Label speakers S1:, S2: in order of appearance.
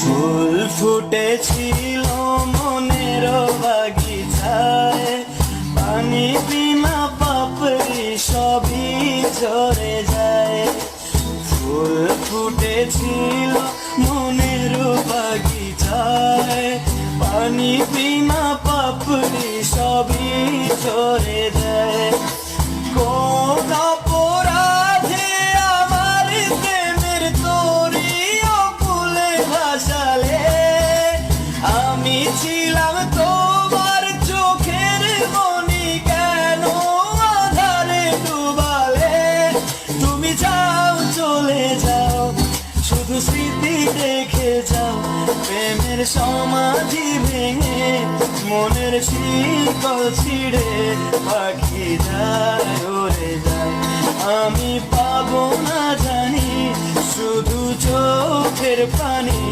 S1: ফুল ফুটেছিল মনের বাগিচায়, পানি বিনা পাপড়ি সবই ঝরে যায়। ফুল ফুটেছিল মনের বাগিচায়, পানি বিনা পাপড়ি সবই ঝরে যায়। কোন অপরাধে আমার প্রেমের তরি অকুলে ভাসালে, আমি ছিলাম তোমার চোখের মনি, কেন আধারে ডুবালে? তুমি যাও চলে যাও, শুধু স্মৃতি রেখে যাও। প্রেমের সমাধি ভেঙে মনের শিকল ছিঁড়ে পাখি যায় উড়ে যায়। আমি পাবো না জানি শুধু চোখের পানি।